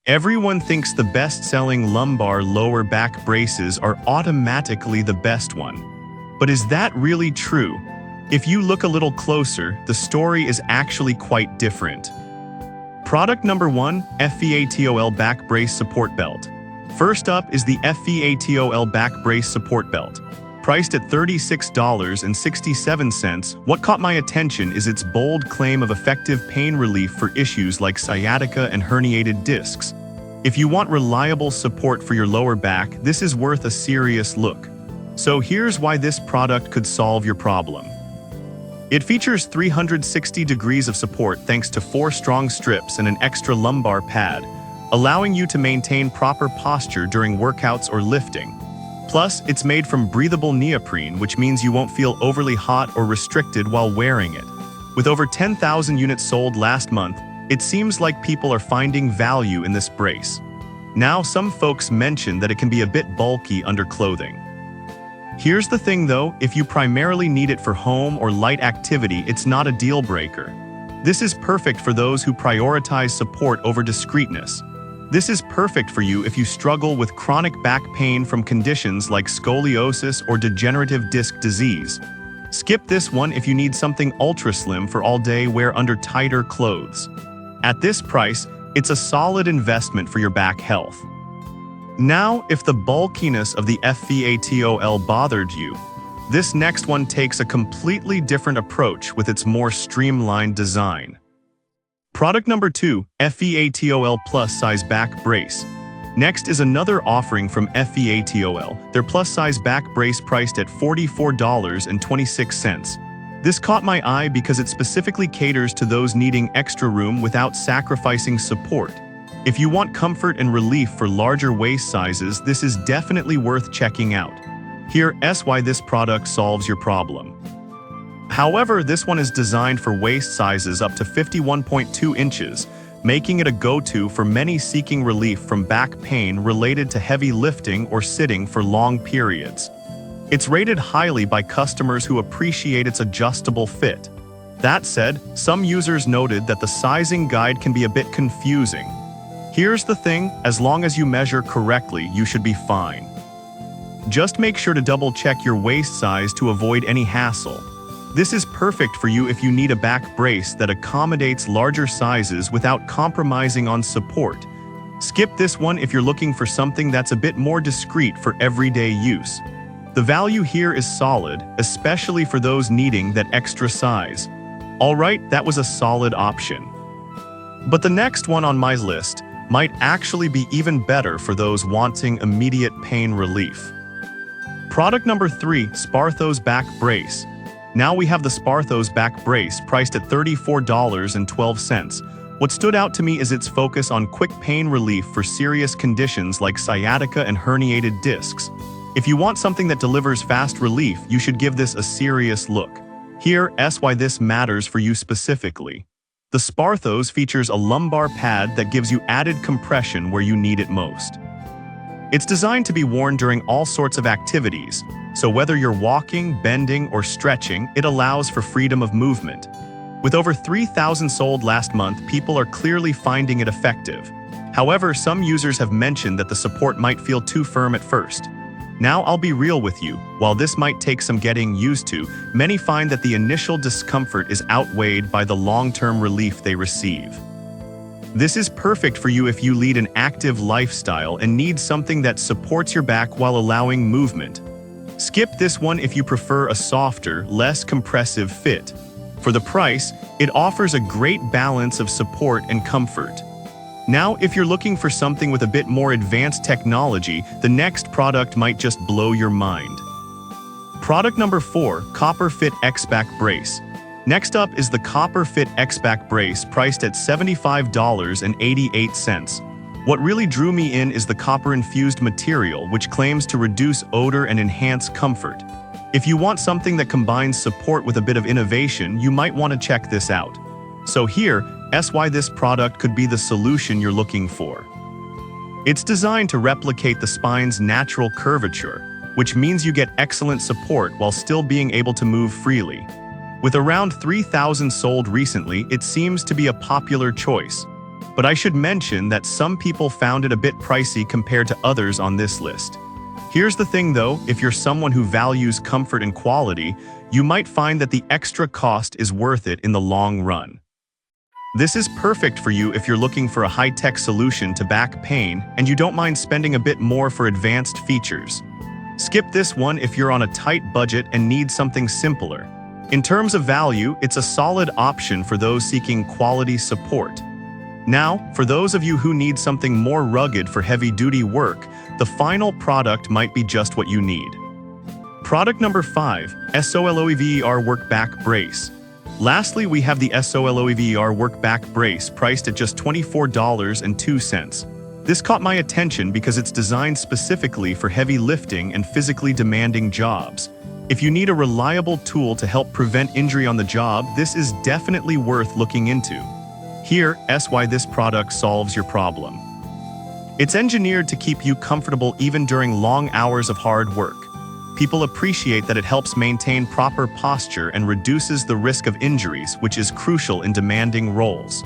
Everyone thinks the best-selling lumbar lower back braces are automatically the best one. But is that really true? If you look a little closer, the story is actually quite different. Product number 1, FEATOL Back Brace Support Belt. First up is the FEATOL Back Brace Support Belt. Priced at $36.67, what caught my attention is its bold claim of effective pain relief for issues like sciatica and herniated discs. If you want reliable support for your lower back, this is worth a serious look. So here's why this product could solve your problem. It features 360 degrees of support thanks to 4 strong strips and an extra lumbar pad, allowing you to maintain proper posture during workouts or lifting. Plus, it's made from breathable neoprene, which means you won't feel overly hot or restricted while wearing it. With over 10,000 units sold last month, it seems like people are finding value in this brace. Now, some folks mention that it can be a bit bulky under clothing. Here's the thing though, if you primarily need it for home or light activity, it's not a deal breaker. This is perfect for those who prioritize support over discreetness. This is perfect for you if you struggle with chronic back pain from conditions like scoliosis or degenerative disc disease. Skip this one if you need something ultra slim for all-day wear under tighter clothes. At this price, it's a solid investment for your back health. Now, if the bulkiness of the FEATOL bothered you, this next one takes a completely different approach with its more streamlined design. Product number 2, FEATOL Plus Size Back Brace. Next is another offering from FEATOL, their plus-size back brace priced at $44.26. This caught my eye because it specifically caters to those needing extra room without sacrificing support. If you want comfort and relief for larger waist sizes, this is definitely worth checking out. Here's why this product solves your problem. However, this one is designed for waist sizes up to 51.2 inches, making it a go-to for many seeking relief from back pain related to heavy lifting or sitting for long periods. It's rated highly by customers who appreciate its adjustable fit. That said, some users noted that the sizing guide can be a bit confusing. Here's the thing, as long as you measure correctly, you should be fine. Just make sure to double-check your waist size to avoid any hassle. This is perfect for you if you need a back brace that accommodates larger sizes without compromising on support. Skip this one if you're looking for something that's a bit more discreet for everyday use. The value here is solid, especially for those needing that extra size. Alright, that was a solid option. But the next one on my list might actually be even better for those wanting immediate pain relief. Product number 3, Sparthos Back Brace. Now we have the Sparthos Back Brace priced at $34.12. What stood out to me is its focus on quick pain relief for serious conditions like sciatica and herniated discs. If you want something that delivers fast relief, you should give this a serious look. Here's why this matters for you specifically. The Sparthos features a lumbar pad that gives you added compression where you need it most. It's designed to be worn during all sorts of activities, so whether you're walking, bending, or stretching, it allows for freedom of movement. With over 3,000 sold last month, people are clearly finding it effective. However, some users have mentioned that the support might feel too firm at first. Now I'll be real with you, while this might take some getting used to, many find that the initial discomfort is outweighed by the long-term relief they receive. This is perfect for you if you lead an active lifestyle and need something that supports your back while allowing movement. Skip this one if you prefer a softer, less compressive fit. For the price, it offers a great balance of support and comfort. Now, if you're looking for something with a bit more advanced technology, the next product might just blow your mind. Product number 4, Copper Fit X-Back Brace. Next up is the Copper Fit X-Back Brace priced at $75.88. What really drew me in is the copper-infused material, which claims to reduce odor and enhance comfort. If you want something that combines support with a bit of innovation, you might want to check this out. So here's why this product could be the solution you're looking for. It's designed to replicate the spine's natural curvature, which means you get excellent support while still being able to move freely. With around 3,000 sold recently, it seems to be a popular choice. But I should mention that some people found it a bit pricey compared to others on this list. Here's the thing though, if you're someone who values comfort and quality, you might find that the extra cost is worth it in the long run. This is perfect for you if you're looking for a high-tech solution to back pain and you don't mind spending a bit more for advanced features. Skip this one if you're on a tight budget and need something simpler. In terms of value, it's a solid option for those seeking quality support. Now, for those of you who need something more rugged for heavy-duty work, the final product might be just what you need. Product number 5, SOLOEVER Work Back Brace. Lastly, we have the SOLOEVER Work Back Brace priced at just $24.02. This caught my attention because it's designed specifically for heavy lifting and physically demanding jobs. If you need a reliable tool to help prevent injury on the job, this is definitely worth looking into. Here's why this product solves your problem. It's engineered to keep you comfortable even during long hours of hard work. People appreciate that it helps maintain proper posture and reduces the risk of injuries, which is crucial in demanding roles.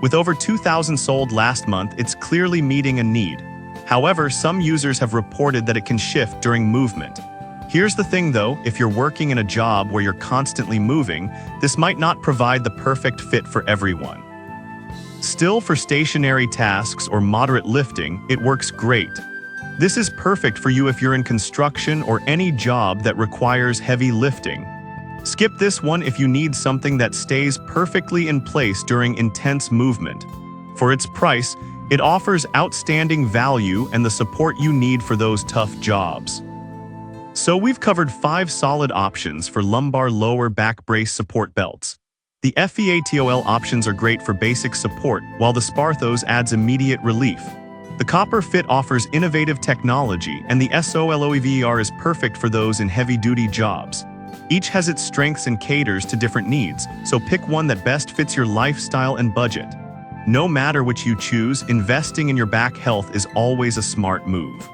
With over 2,000 sold last month, it's clearly meeting a need. However, some users have reported that it can shift during movement. Here's the thing though, if you're working in a job where you're constantly moving, this might not provide the perfect fit for everyone. Still, for stationary tasks or moderate lifting, it works great. This is perfect for you if you're in construction or any job that requires heavy lifting. Skip this one if you need something that stays perfectly in place during intense movement. For its price, it offers outstanding value and the support you need for those tough jobs. So we've covered 5 solid options for lumbar lower back brace support belts. The FEATOL options are great for basic support, while the Sparthos adds immediate relief. The Copper Fit offers innovative technology, and the SOLOEVER is perfect for those in heavy-duty jobs. Each has its strengths and caters to different needs, so pick one that best fits your lifestyle and budget. No matter which you choose, investing in your back health is always a smart move.